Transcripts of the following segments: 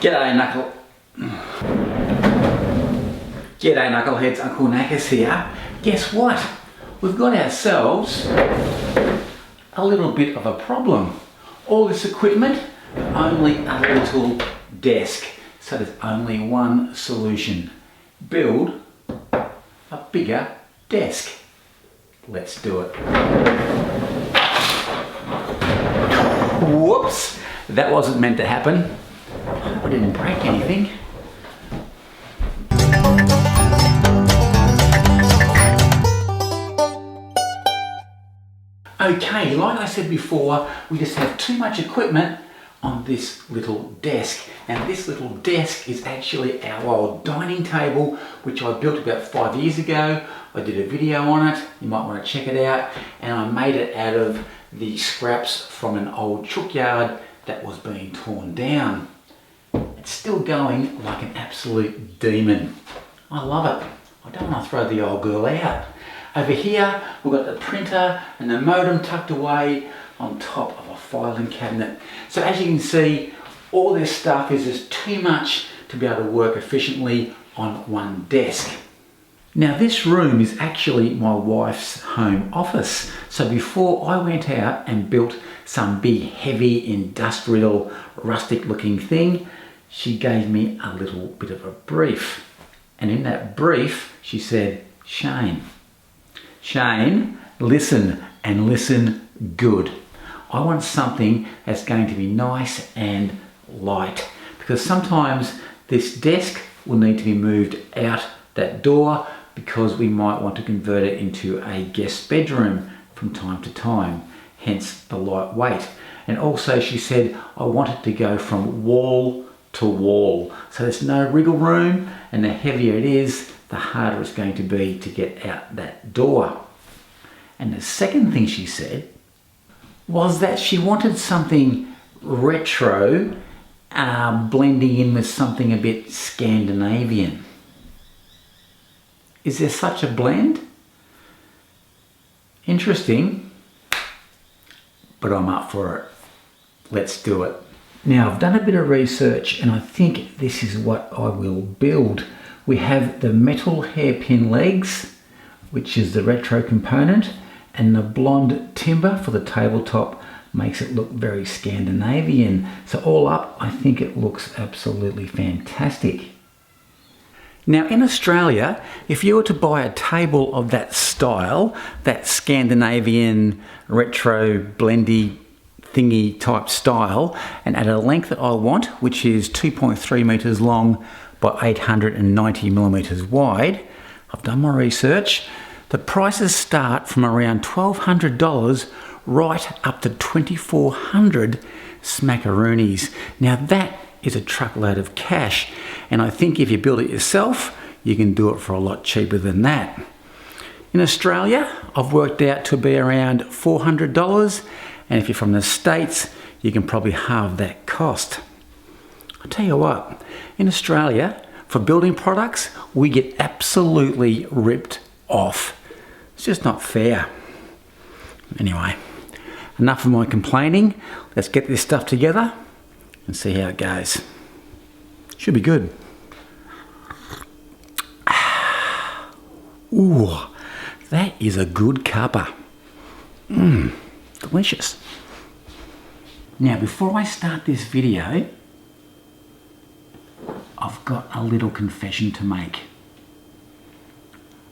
G'day Knuckleheads, Uncle Knackers here. Guess what? We've got ourselves a little bit of a problem. All this equipment, only a little desk. So there's only one solution. Build a bigger desk. Let's do it. Whoops! That wasn't meant to happen. I hope I didn't break anything. Okay, like I said before, we just have too much equipment on this little desk. Now this little desk is actually our old dining table, which I built about 5 years ago. I did a video on it, you might want to check it out, and I made it out of the scraps from an old chook yard that was being torn down. It's still going like an absolute demon. I love it. I don't want to throw the old girl out. Over here we've got the printer and the modem tucked away on top of a filing cabinet. So as you can see, all this stuff is just too much to be able to work efficiently on one desk. Now this room is actually my wife's home office. So before I went out and built some big heavy industrial rustic looking thing, she gave me a little bit of a brief. And in that brief she said, Shane, listen and listen good. I want something that's going to be nice and light, because sometimes this desk will need to be moved out that door because we might want to convert it into a guest bedroom from time to time, hence the lightweight. And also she said I want it to go from wall to wall, so there's no wriggle room, and the heavier it is, the harder it's going to be to get out that door. And the second thing she said was that she wanted something retro, blending in with something a bit Scandinavian. Is there such a blend? Interesting, but I'm up for it. Let's do it. Now I've done a bit of research and I think this is what I will build. We have the metal hairpin legs, which is the retro component, and the blonde timber for the tabletop makes it look very Scandinavian. So all up, I think it looks absolutely fantastic. Now in Australia, if you were to buy a table of that style, that Scandinavian retro blendy thingy type style, and at a length that I want, which is 2.3 meters long by 890 millimeters wide, I've done my research, the prices start from around $1,200 right up to $2,400 smackaroonies. Now that is a truckload of cash, and I think if you build it yourself, you can do it for a lot cheaper than that. In Australia, I've worked out to be around $400, and if you're from the States, you can probably halve that cost. I'll tell you what, in Australia, for building products, we get absolutely ripped off. It's just not fair. Anyway, enough of my complaining. Let's get this stuff together and see how it goes. Should be good. Ooh, that is a good cuppa. Delicious. Now before I start this video, I've got a little confession to make.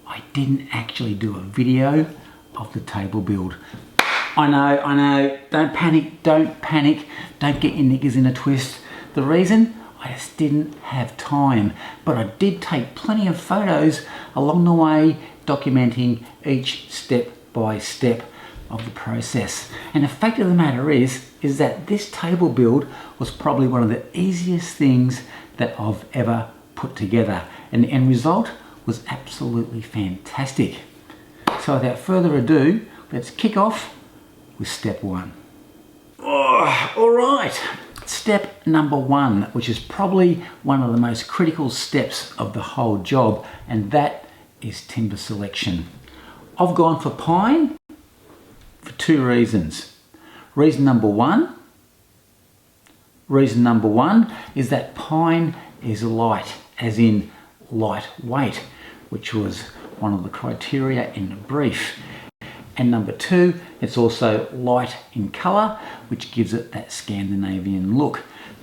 I didn't actually do a video of the table build. I know, don't panic, don't get your knickers in a twist. The reason, I just didn't have time, but I did take plenty of photos along the way documenting each step by step of the process. And the fact of the matter is that this table build was probably one of the easiest things that I've ever put together, and the end result was absolutely fantastic. So without further ado, let's kick off with step one. All right, step number one, which is probably one of the most critical steps of the whole job, and that is timber selection. I've gone for pine for two reasons. Reason number one, Reason number one is that pine is light, as in lightweight, which was one of the criteria in the brief. And number two, it's also light in colour, which gives it that Scandinavian look.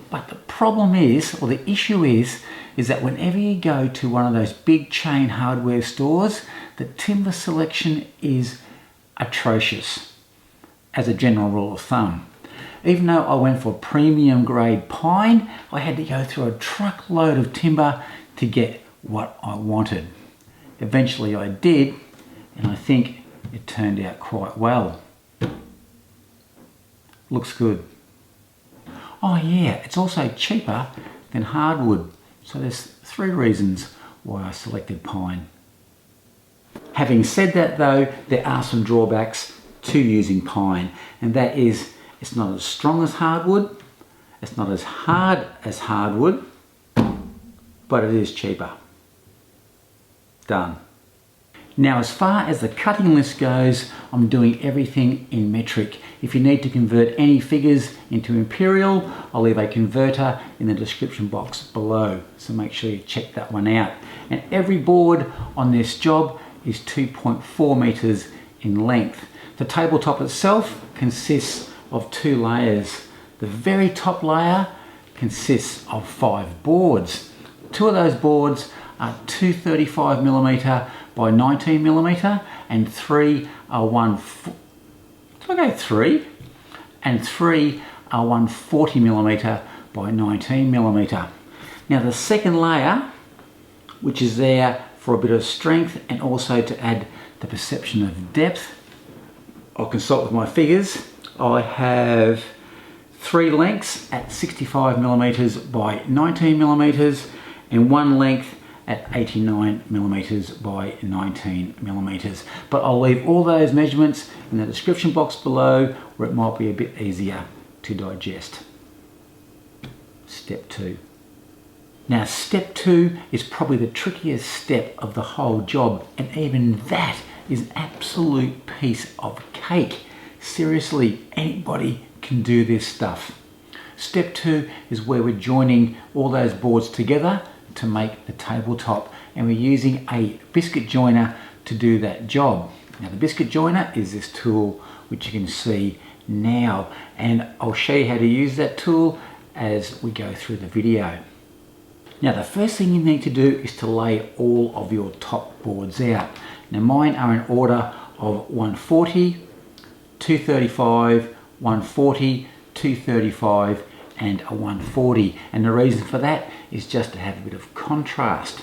But the problem is, or the issue is that whenever you go to one of those big chain hardware stores, the timber selection is atrocious, as a general rule of thumb. Even though I went for premium grade pine, I had to go through a truckload of timber to get what I wanted. Eventually I did, and I think it turned out quite well. Looks good. Oh yeah, it's also cheaper than hardwood. So there's 3 reasons why I selected pine. Having said that though, there are some drawbacks to using pine, and that is it's not as strong as hardwood, it's not as hard as hardwood, but it is cheaper. Done. Now, as far as the cutting list goes, I'm doing everything in metric. If you need to convert any figures into Imperial, I'll leave a converter in the description box below, so make sure you check that one out. And every board on this job is 2.4 meters in length. The tabletop itself consists of 2 layers. The very top layer consists of 5 boards. 2 of those boards are 235mm by 19mm, and 3 are 140mm by 19mm. Now the second layer, which is there for a bit of strength and also to add the perception of depth, I'll consult with my figures. I have 3 lengths at 65mm by 19mm and 1 length at 89mm by 19mm. But I'll leave all those measurements in the description box below, where it might be a bit easier to digest. Step 2. Now step 2 is probably the trickiest step of the whole job, and even that is an absolute piece of cake. Seriously, anybody can do this stuff. Step 2 is where we're joining all those boards together to make the tabletop, and we're using a biscuit joiner to do that job. Now the biscuit joiner is this tool which you can see now, and I'll show you how to use that tool as we go through the video. Now the first thing you need to do is to lay all of your top boards out. Now mine are in order of 140, 235, 140, 235 and a 140, and the reason for that is just to have a bit of contrast.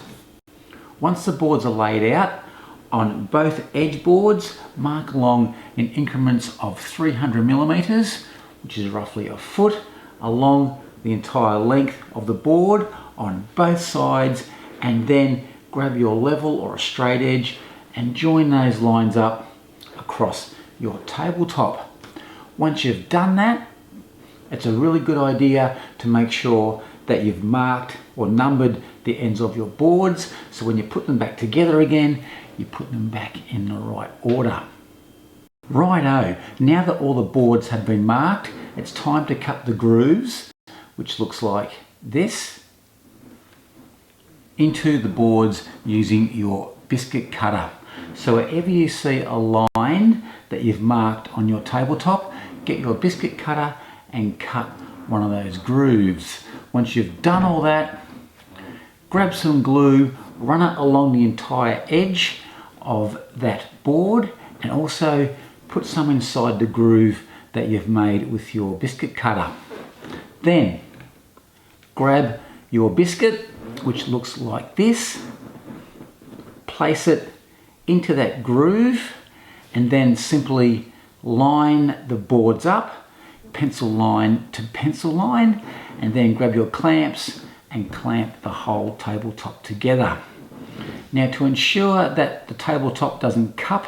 Once the boards are laid out, on both edge boards mark along in increments of 300mm, which is roughly a foot, along the entire length of the board on both sides, and then grab your level or a straight edge and join those lines up across your tabletop. Once you've done that, it's a really good idea to make sure that you've marked or numbered the ends of your boards, so when you put them back together again, you put them back in the right order. Righto, now that all the boards have been marked, it's time to cut the grooves, which looks like this, into the boards using your biscuit cutter. So wherever you see a line that you've marked on your tabletop, get your biscuit cutter and cut one of those grooves. Once you've done all that, grab some glue, run it along the entire edge of that board, and also put some inside the groove that you've made with your biscuit cutter. Then grab your biscuit, which looks like this, place it into that groove, and then simply line the boards up, pencil line to pencil line, and then grab your clamps and clamp the whole tabletop together. Now, to ensure that the tabletop doesn't cup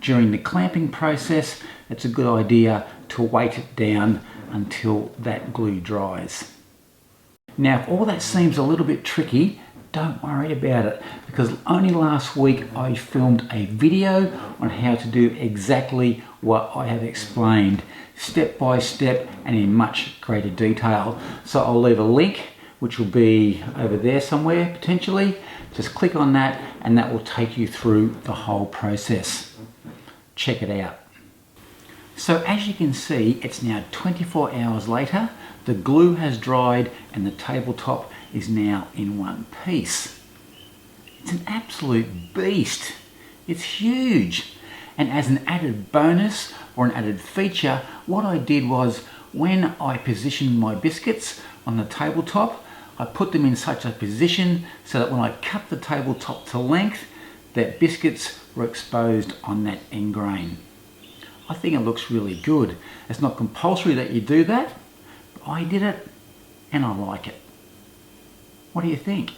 during the clamping process, it's a good idea to weight it down until that glue dries. Now, if all that seems a little bit tricky, don't worry about it, because only last week I filmed a video on how to do exactly what I have explained, step by step and in much greater detail. So I'll leave a link, which will be over there somewhere potentially. Just click on that and that will take you through the whole process. Check it out. So as you can see, it's now 24 hours later, the glue has dried and the tabletop is now in one piece. It's an absolute beast. It's huge. And as an added bonus or an added feature, what I did was when I positioned my biscuits on the tabletop, I put them in such a position so that when I cut the tabletop to length, that biscuits were exposed on that end grain. I think it looks really good. It's not compulsory that you do that, but I did it and I like it. What do you think?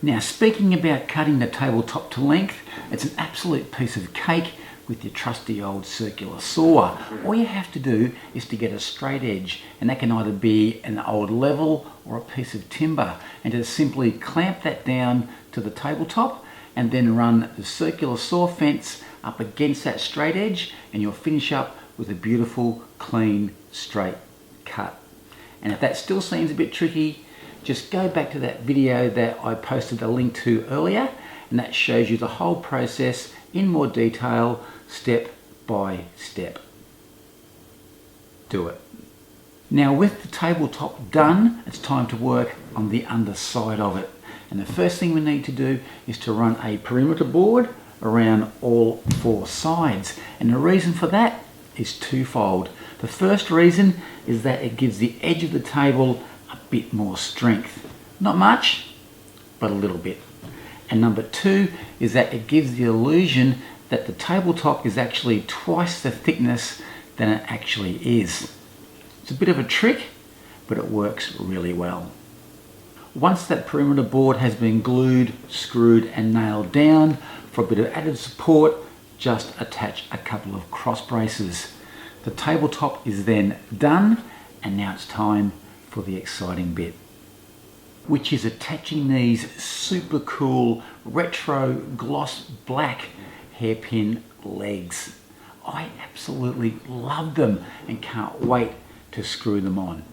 Now, speaking about cutting the tabletop to length, it's an absolute piece of cake with your trusty old circular saw. All you have to do is to get a straight edge, and that can either be an old level or a piece of timber, and just simply clamp that down to the tabletop and then run the circular saw fence up against that straight edge, and you'll finish up with a beautiful, clean, straight cut. And if that still seems a bit tricky, just go back to that video that I posted a link to earlier, and that shows you the whole process in more detail, step by step. Do it. Now, with the tabletop done, it's time to work on the underside of it. And the first thing we need to do is to run a perimeter board around all four sides. And the reason for that is twofold. The first reason is that it gives the edge of the table a bit more strength. Not much, but a little bit. And number two is that it gives the illusion that the tabletop is actually twice the thickness than it actually is. It's a bit of a trick, but it works really well. Once that perimeter board has been glued, screwed and nailed down, for a bit of added support, just attach a couple of cross braces. The tabletop is then done, and now it's time for the exciting bit, which is attaching these super cool retro gloss black hairpin legs. I absolutely love them and can't wait to screw them on.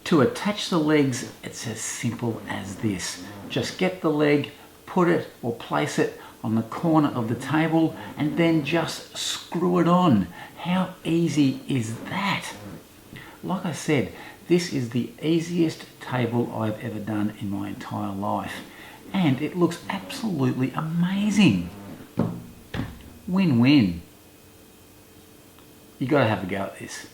To attach the legs, it's as simple as this. Just get the leg, put it or place it on the corner of the table and then just screw it on. How easy is that? Like I said, this is the easiest table I've ever done in my entire life, and it looks absolutely amazing. Win-win. You gotta have a go at this.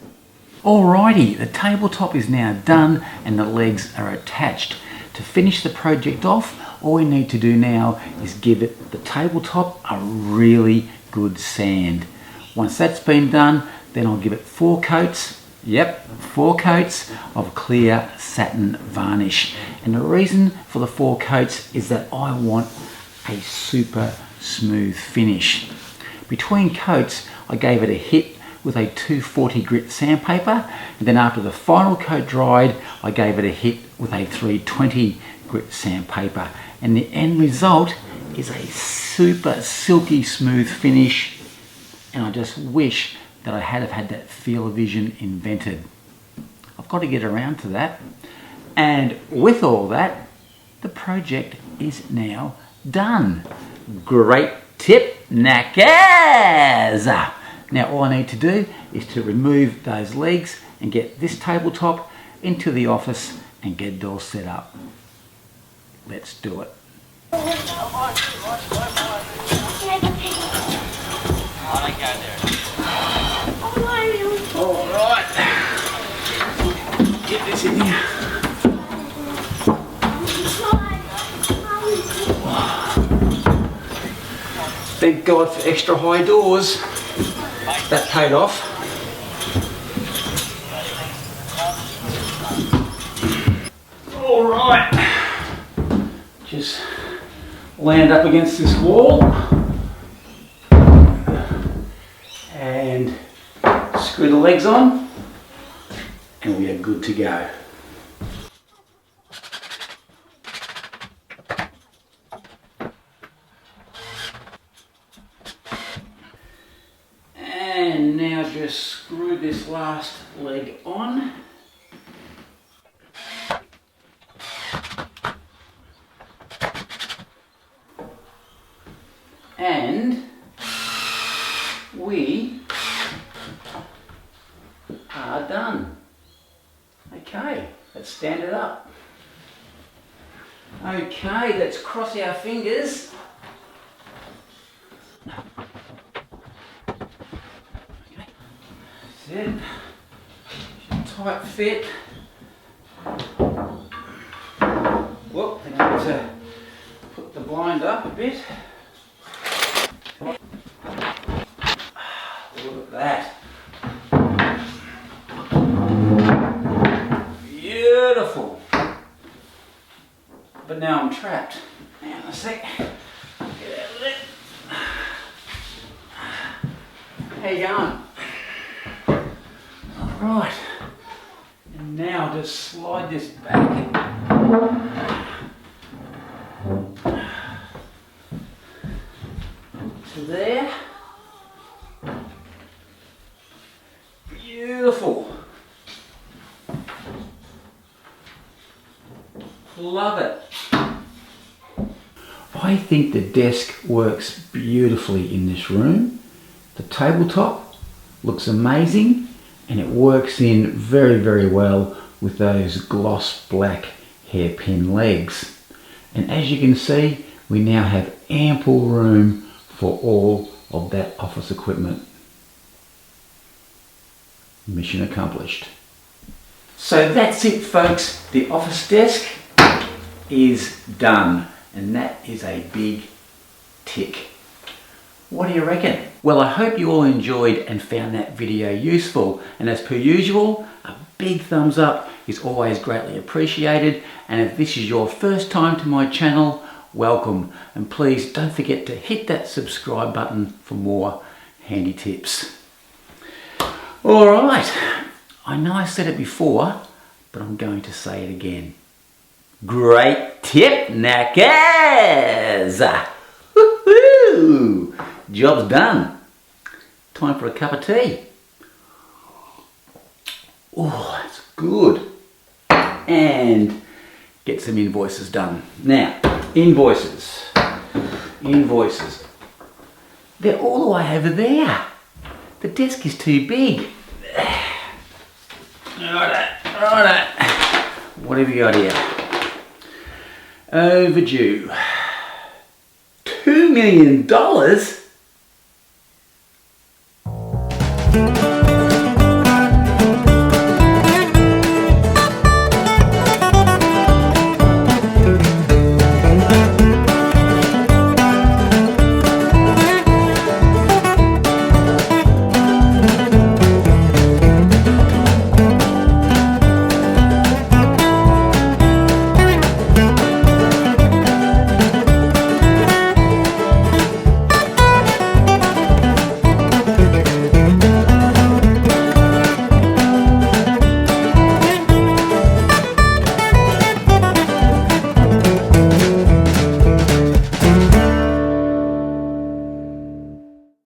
Alrighty, the tabletop is now done and the legs are attached. To finish the project off, all we need to do now is give it, the tabletop, a really good sand. Once that's been done, then I'll give it 4 coats. Yep, 4 coats of clear satin varnish. And the reason for the 4 coats is that I want a super smooth finish. Between coats, I gave it a hit with a 240 grit sandpaper, and then after the final coat dried, I gave it a hit with a 320 grit sandpaper. And the end result is a super silky smooth finish, and I just wish that I had have had that Feel-O-Vision invented. I've got to get around to that. And with all that, the project is now done. Great tip, knackers! Now all I need to do is to remove those legs and get this tabletop into the office and get it all set up. Let's do it. Alright, get this in here. Thank God for extra high doors. That paid off. Alright, just land up against this wall and screw the legs on, and we are good to go. just screw this last leg on. And we are done. Okay, let's stand it up. Okay, let's cross our fingers. Okay. That's it. Tight fit. Whoop, I need to put the blind up a bit. Look at that. Beautiful. But now I'm trapped. Hang on a sec. Get out of it. How you going? Alright. And now just slide this back. To there. Beautiful. Love it. I think the desk works beautifully in this room. The tabletop looks amazing and it works in very, very well with those gloss black hairpin legs. And as you can see, we now have ample room for all of that office equipment. Mission accomplished. So that's it, folks. The office desk is done, and that is a big tick. What do you reckon? Well, I hope you all enjoyed and found that video useful, and as per usual, a big thumbs up is always greatly appreciated. And if this is your first time to my channel, welcome, and please don't forget to hit that subscribe button for more handy tips. All right, I know I said it before, but I'm going to say it again. Great tip, knackers! Woohoo! Job's done. Time for a cup of tea. Oh, that's good. And get some invoices done. Now, invoices. They're all the way over there. The desk is too big. Righto. What have you got here? Overdue. $2 million?